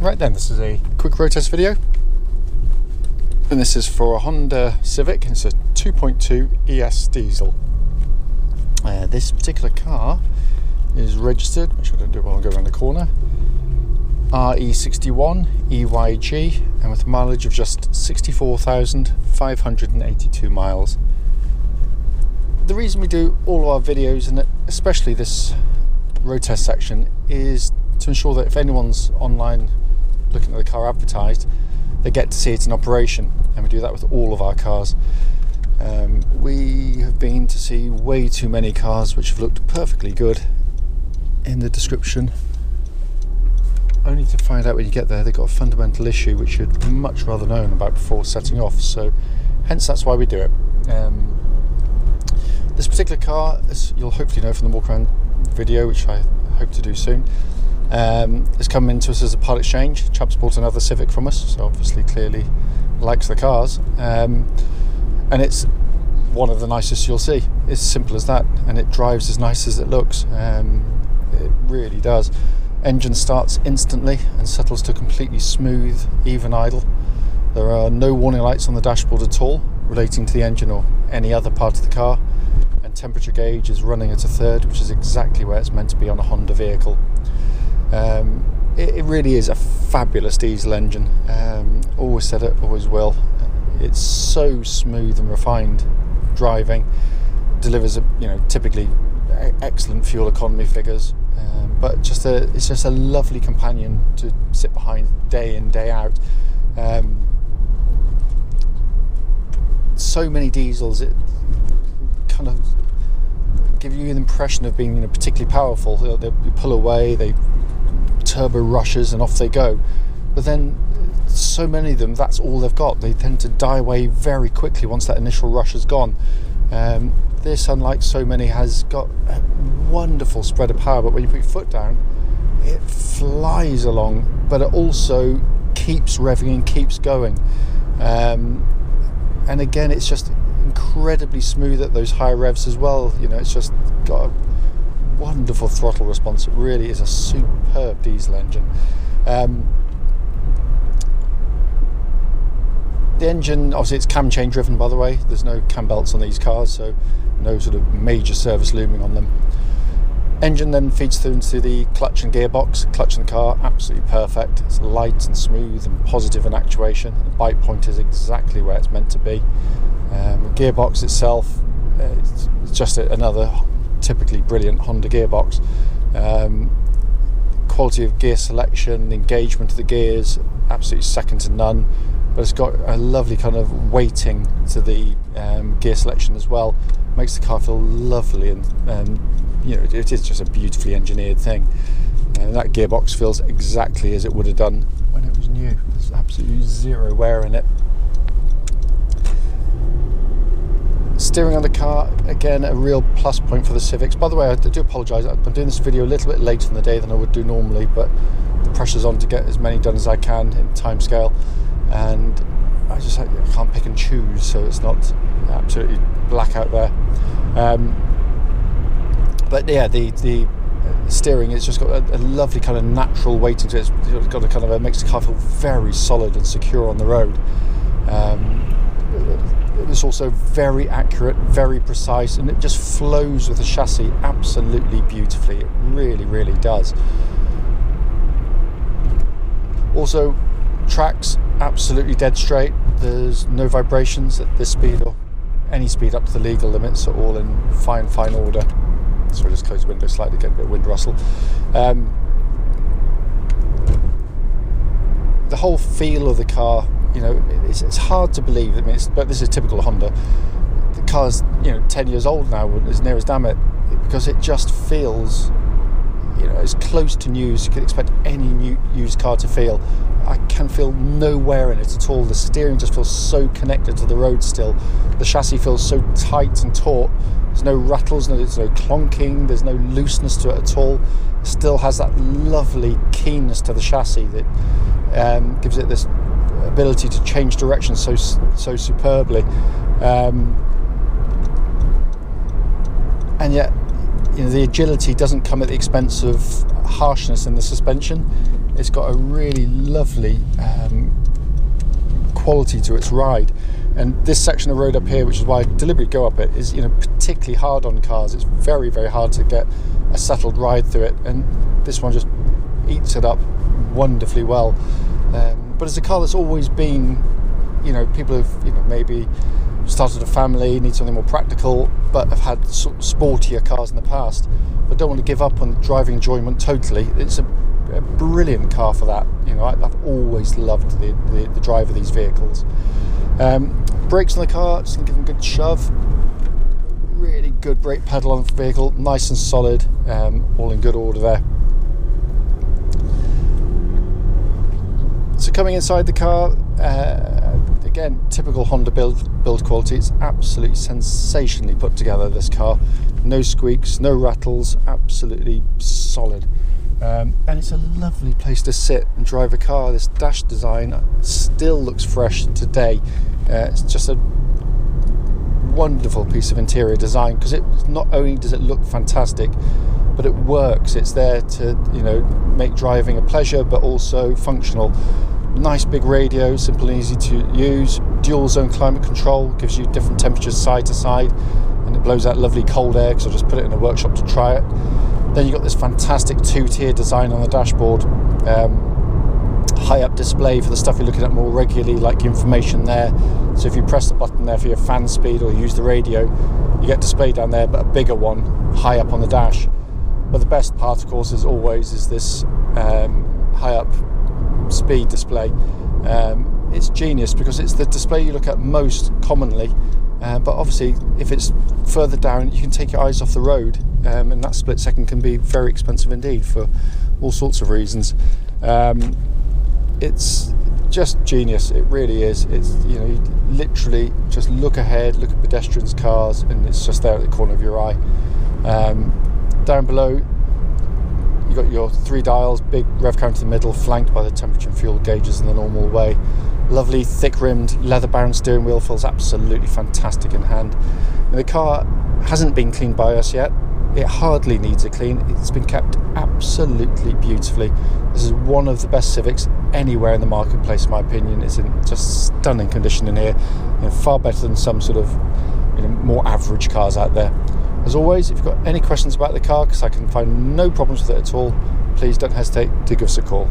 Right then, this is a quick road test video, and this is for a Honda Civic. It's a 2.2 ES diesel. This particular car is registered, make sure I don't do it while I go around the corner, RE61EYG, and with a mileage of just 64,582 miles. The reason we do all of our videos, and especially this road test section, is to ensure that if anyone's online looking at the car advertised, they get to see it in operation, and we do that with all of our cars. We have been to see way too many cars which have looked perfectly good in the description, only to find out when you get there they've got a fundamental issue which you'd much rather known about before setting off. So hence that's why we do it. This particular car, as you'll hopefully know from the walk around video, which I hope to do soon, has come into us as a part exchange. Chap's bought another Civic from us, so obviously clearly likes the cars, and it's one of the nicest you'll see. It's simple as that, and it drives as nice as it looks. It really does. Engine starts instantly and settles to completely smooth, even idle. There are no warning lights on the dashboard at all relating to the engine or any other part of the car, and temperature gauge is running at a third, which is exactly where it's meant to be on a Honda vehicle. It really is a fabulous diesel engine. Always said it, always will. It's so smooth and refined driving. Delivers typically excellent fuel economy figures, but it's just a lovely companion to sit behind day in, day out. So many diesels, it kind of give you an impression of being particularly powerful. They pull away, they turbo rushes, and off they go. But then so many of them, that's all they've got. They tend to die away very quickly once that initial rush is gone. This, unlike so many, has got a wonderful spread of power, but when you put your foot down, it flies along, but it also keeps revving and keeps going. And again, it's just incredibly smooth at those high revs as well. It's just got a wonderful throttle response. It really is a superb diesel engine. The engine, obviously it's cam chain driven, by the way. There's no cam belts on these cars, so no sort of major service looming on them. Engine then feeds through into the clutch and gearbox. Clutch in the car, absolutely perfect. It's light and smooth and positive in actuation. The bite point is exactly where it's meant to be. Gearbox itself, it's just another typically brilliant Honda gearbox. Quality of gear selection, engagement of the gears, absolutely second to none. But it's got a lovely kind of weighting to the gear selection as well. Makes the car feel lovely, and it is just a beautifully engineered thing. That gearbox feels exactly as it would have done when it was new. There's absolutely zero wear in it. Steering on the car, again, a real plus point for the Civics. By the way, I do apologise, I'm doing this video a little bit later in the day than I would do normally, but the pressure's on to get as many done as I can in time scale, and I can't pick and choose, so it's not absolutely black out there. But yeah, the steering, it's just got a lovely kind of natural weighting to it. It's got a kind of makes the car feel very solid and secure on the road. It's also very accurate, very precise, and it just flows with the chassis absolutely beautifully. It really, really does. Also, tracks absolutely dead straight. There's no vibrations at this speed or any speed up to the legal limits, are all in fine order. So I just close the window slightly, get a bit of wind rustle. The whole feel of the car, it's hard to believe. But this is typical Honda. The car's 10 years old now, as near as damn it, because it just feels as close to new as you could expect any new used car to feel. I can feel no wear in it at all. The steering just feels so connected to the road still. The chassis feels so tight and taut. There's no rattles, there's no clonking, there's no looseness to it at all. It still has that lovely keenness to the chassis that gives it this ability to change direction so superbly. And yet, the agility doesn't come at the expense of harshness in the suspension. It's got a really lovely quality to its ride, and this section of road up here, which is why I deliberately go up it, is particularly hard on cars. It's very, very hard to get a settled ride through it, and this one just eats it up wonderfully well. But it's a car that's always been, people have maybe started a family, need something more practical, but have had sort of sportier cars in the past, but don't want to give up on driving enjoyment totally. It's a brilliant car for that. I've always loved the drive of these vehicles. Brakes on the car, just going to give them a good shove. Really good brake pedal on the vehicle, nice and solid, all in good order there. So coming inside the car, again, typical Honda build quality. It's absolutely sensationally put together, this car. No squeaks, no rattles, absolutely solid. And it's a lovely place to sit and drive a car. This dash design still looks fresh today. It's just a wonderful piece of interior design, because it not only does it look fantastic, but it works. It's there to make driving a pleasure, but also functional. Nice big radio, simple and easy to use. Dual zone climate control, gives you different temperatures side to side, and it blows out lovely cold air, because I just put it in a workshop to try it. Then you've got this fantastic two-tier design on the dashboard. High-up display for the stuff you're looking at more regularly, like information there. So if you press the button there for your fan speed or use the radio, you get display down there, but a bigger one high up on the dash. But the best part, of course, is this high-up speed display. It's genius, because it's the display you look at most commonly. But obviously, if it's further down, you can take your eyes off the road, and that split second can be very expensive indeed for all sorts of reasons. It's just genius. It really is. It's you literally just look ahead, look at pedestrians, cars, and it's just there at the corner of your eye. Down below, you've got your 3 dials, big rev counter in the middle, flanked by the temperature and fuel gauges in the normal way. Lovely thick-rimmed, leather-bound steering wheel, feels absolutely fantastic in hand. And the car hasn't been cleaned by us yet. It hardly needs a clean. It's been kept absolutely beautifully. This is one of the best Civics anywhere in the marketplace, in my opinion. It's in just stunning condition in here, far better than some sort of more average cars out there. As always, if you've got any questions about the car, because I can find no problems with it at all, please don't hesitate to give us a call.